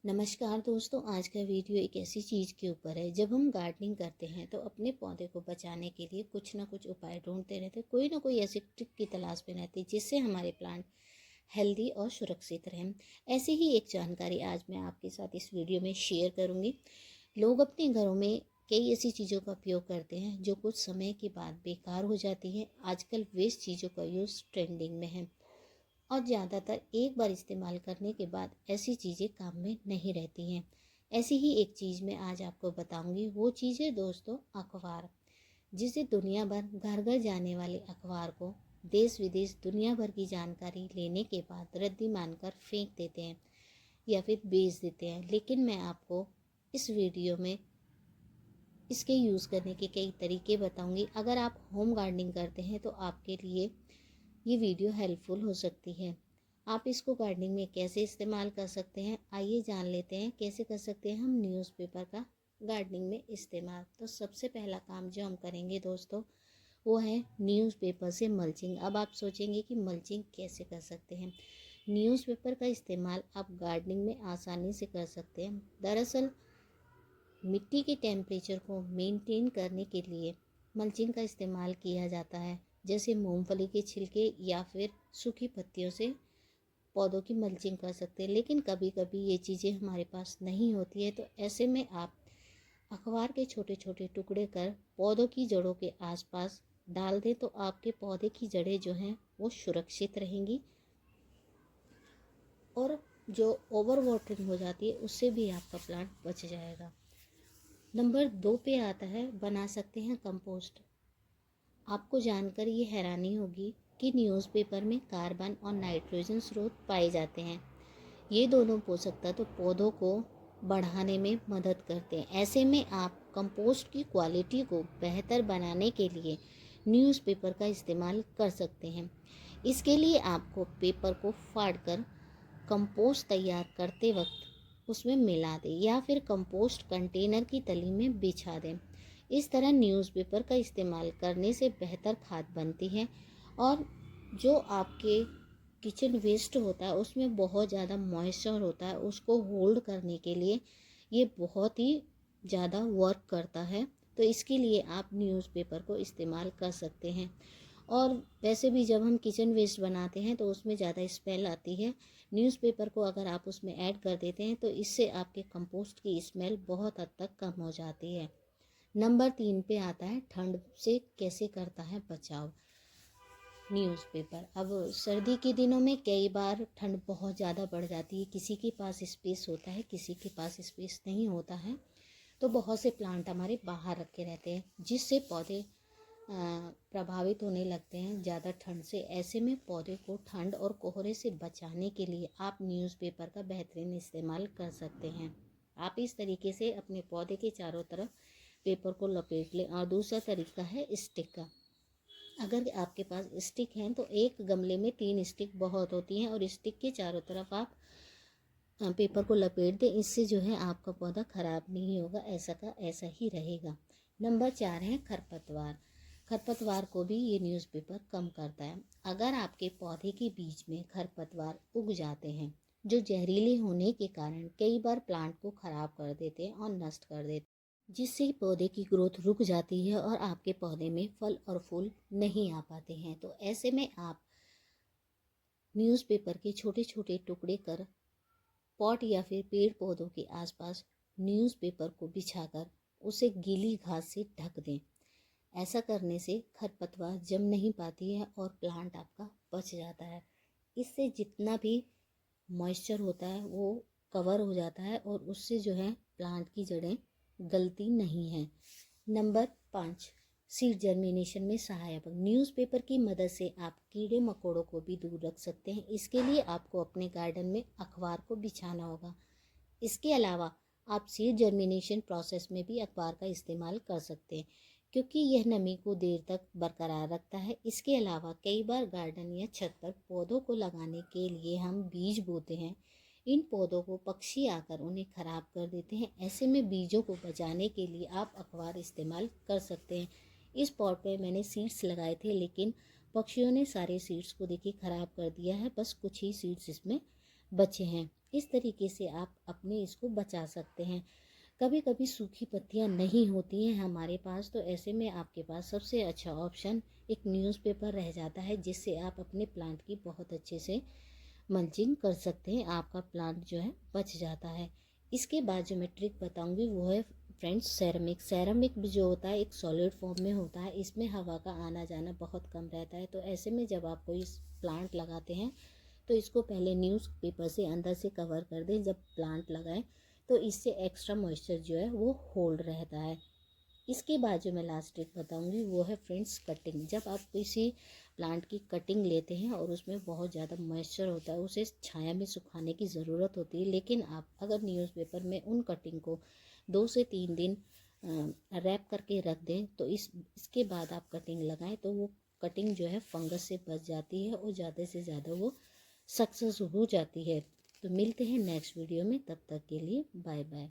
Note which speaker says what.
Speaker 1: नमस्कार दोस्तों, आज का वीडियो एक ऐसी चीज़ के ऊपर है। जब हम गार्डनिंग करते हैं तो अपने पौधे को बचाने के लिए कुछ ना कुछ उपाय ढूंढते रहते हैं, कोई ना कोई ऐसी ट्रिक की तलाश में रहती है जिससे हमारे प्लांट हेल्दी और सुरक्षित रहें। ऐसी ही एक जानकारी आज मैं आपके साथ इस वीडियो में शेयर करूंगी। लोग अपने घरों में कई ऐसी चीज़ों का उपयोग करते हैं जो कुछ समय के बाद बेकार हो जाती हैं। आजकल वेस्ट चीज़ों का यूज़ ट्रेंडिंग में है और ज़्यादातर एक बार इस्तेमाल करने के बाद ऐसी चीज़ें काम में नहीं रहती हैं। ऐसी ही एक चीज़ मैं आज आपको बताऊंगी। वो चीज़ है दोस्तों अखबार, जिसे दुनिया भर घर घर जाने वाले अखबार को देश विदेश दुनिया भर की जानकारी लेने के बाद रद्दी मानकर फेंक देते हैं या फिर बेच देते हैं। लेकिन मैं आपको इस वीडियो में इसके यूज़ करने के कई तरीके बताऊंगी। अगर आप होम गार्डनिंग करते हैं तो आपके लिए ये वीडियो हेल्पफुल हो सकती है। आप इसको गार्डनिंग में कैसे इस्तेमाल कर सकते हैं, आइए जान लेते हैं कैसे कर सकते हैं हम न्यूज़पेपर का गार्डनिंग में इस्तेमाल। तो सबसे पहला काम जो हम करेंगे दोस्तों वो है न्यूज़पेपर से मल्चिंग। अब आप सोचेंगे कि मल्चिंग कैसे कर सकते हैं। न्यूज़पेपर का इस्तेमाल आप गार्डनिंग में आसानी से कर सकते हैं। दरअसल मिट्टी के टेम्परेचर को मेंटेन करने के लिए मल्चिंग का इस्तेमाल किया जाता है, जैसे मूंगफली के छिलके या फिर सूखी पत्तियों से पौधों की मल्चिंग कर सकते हैं। लेकिन कभी कभी ये चीज़ें हमारे पास नहीं होती है, तो ऐसे में आप अखबार के छोटे छोटे टुकड़े कर पौधों की जड़ों के आसपास डाल दें, तो आपके पौधे की जड़ें जो हैं वो सुरक्षित रहेंगी और जो ओवर वाटरिंग हो जाती है उससे भी आपका प्लांट बच जाएगा। नंबर 2 पे आता है बना सकते हैं कंपोस्ट। आपको जानकर ये हैरानी होगी कि न्यूज़पेपर में कार्बन और नाइट्रोजन स्रोत पाए जाते हैं। ये दोनों पोषक तत्व पौधों को बढ़ाने में मदद करते हैं। ऐसे में आप कंपोस्ट की क्वालिटी को बेहतर बनाने के लिए न्यूज़पेपर का इस्तेमाल कर सकते हैं। इसके लिए आपको पेपर को फाड़कर कंपोस्ट तैयार करते वक्त उसमें मिला दें या फिर कंपोस्ट कंटेनर की तली में बिछा दें। इस तरह न्यूज़पेपर का इस्तेमाल करने से बेहतर खाद बनती है और जो आपके किचन वेस्ट होता है उसमें बहुत ज़्यादा मॉइस्चर होता है, उसको होल्ड करने के लिए ये बहुत ही ज़्यादा वर्क करता है। तो इसके लिए आप न्यूज़पेपर को इस्तेमाल कर सकते हैं। और वैसे भी जब हम किचन वेस्ट बनाते हैं तो उसमें ज़्यादा स्मेल आती है। न्यूज़पेपर को अगर आप उसमें ऐड कर देते हैं तो इससे आपके कंपोस्ट की स्मेल बहुत हद तक कम हो जाती है। नंबर 3 पे आता है ठंड से कैसे करता है बचाव न्यूज़पेपर। अब सर्दी के दिनों में कई बार ठंड बहुत ज़्यादा बढ़ जाती है। किसी के पास स्पेस होता है, किसी के पास स्पेस नहीं होता है, तो बहुत से प्लांट हमारे बाहर रखे रहते हैं जिससे पौधे प्रभावित होने लगते हैं ज़्यादा ठंड से। ऐसे में पौधे को ठंड और कोहरे से बचाने के लिए आप न्यूज़पेपर का बेहतरीन इस्तेमाल कर सकते हैं। आप इस तरीके से अपने पौधे के चारों तरफ पेपर को लपेट लें। और दूसरा तरीका है स्टिक का। अगर आपके पास स्टिक हैं तो एक गमले में 3 स्टिक बहुत होती हैं और स्टिक के चारों तरफ आप पेपर को लपेट दें। इससे जो है आपका पौधा ख़राब नहीं होगा, ऐसा का ऐसा ही रहेगा। नंबर 4 है खरपतवार। खरपतवार को भी ये न्यूज़पेपर कम करता है। अगर आपके पौधे के बीच में खरपतवार उग जाते हैं जो जहरीले होने के कारण कई बार प्लांट को ख़राब कर देते हैं और नष्ट कर देते हैं, जिससे पौधे की ग्रोथ रुक जाती है और आपके पौधे में फल और फूल नहीं आ पाते हैं, तो ऐसे में आप न्यूज़पेपर के छोटे छोटे टुकड़े कर पॉट या फिर पेड़ पौधों के आसपास न्यूज़पेपर को बिछाकर उसे गीली घास से ढक दें। ऐसा करने से खरपतवार जम नहीं पाती है और प्लांट आपका बच जाता है। इससे जितना भी मॉइस्चर होता है वो कवर हो जाता है और उससे जो है प्लांट की जड़ें गलती नहीं है। नंबर 5 सीड जर्मिनेशन में सहायक। न्यूज़पेपर की मदद से आप कीड़े मकोड़ों को भी दूर रख सकते हैं। इसके लिए आपको अपने गार्डन में अखबार को बिछाना होगा। इसके अलावा आप सीड जर्मिनेशन प्रोसेस में भी अखबार का इस्तेमाल कर सकते हैं, क्योंकि यह नमी को देर तक बरकरार रखता है। इसके अलावा कई बार गार्डन या छत पर पौधों को लगाने के लिए हम बीज बोते हैं। इन पौधों को पक्षी आकर उन्हें ख़राब कर देते हैं। ऐसे में बीजों को बचाने के लिए आप अखबार इस्तेमाल कर सकते हैं। इस पॉट पे मैंने सीड्स लगाए थे, लेकिन पक्षियों ने सारे सीड्स को देखिए ख़राब कर दिया है, बस कुछ ही सीड्स इसमें बचे हैं। इस तरीके से आप अपने इसको बचा सकते हैं। कभी कभी सूखी पत्तियां नहीं होती हैं हमारे पास, तो ऐसे में आपके पास सबसे अच्छा ऑप्शन एक न्यूज़पेपर रह जाता है, जिससे आप अपने प्लांट की बहुत अच्छे से मल्चिंग कर सकते हैं। आपका प्लांट जो है बच जाता है। इसके बाद जो मैं ट्रिक बताऊंगी वो है फ्रेंड्स सेरेमिक। सेरेमिक भी जो होता है एक सॉलिड फॉर्म में होता है, इसमें हवा का आना जाना बहुत कम रहता है। तो ऐसे में जब आप कोई प्लांट लगाते हैं तो इसको पहले न्यूज़पेपर से अंदर से कवर कर दें जब प्लांट लगाएं, तो इससे एक्स्ट्रा मॉइस्चर जो है वो होल्ड रहता है। इसके बाद जो मैं लास्ट ट्रिक बताऊंगी वो है फ्रेंड्स कटिंग। जब आप किसी प्लांट की कटिंग लेते हैं और उसमें बहुत ज़्यादा मॉइस्चर होता है, उसे छाया में सुखाने की ज़रूरत होती है, लेकिन आप अगर न्यूज़पेपर में उन कटिंग को 2 से 3 दिन रैप करके रख दें, तो इसके बाद आप कटिंग लगाएं तो वो कटिंग जो है फंगस से बच जाती है और ज़्यादा से ज़्यादा वो सक्सेस हो जाती है। तो मिलते हैं नेक्स्ट वीडियो में, तब तक के लिए बाय बाय।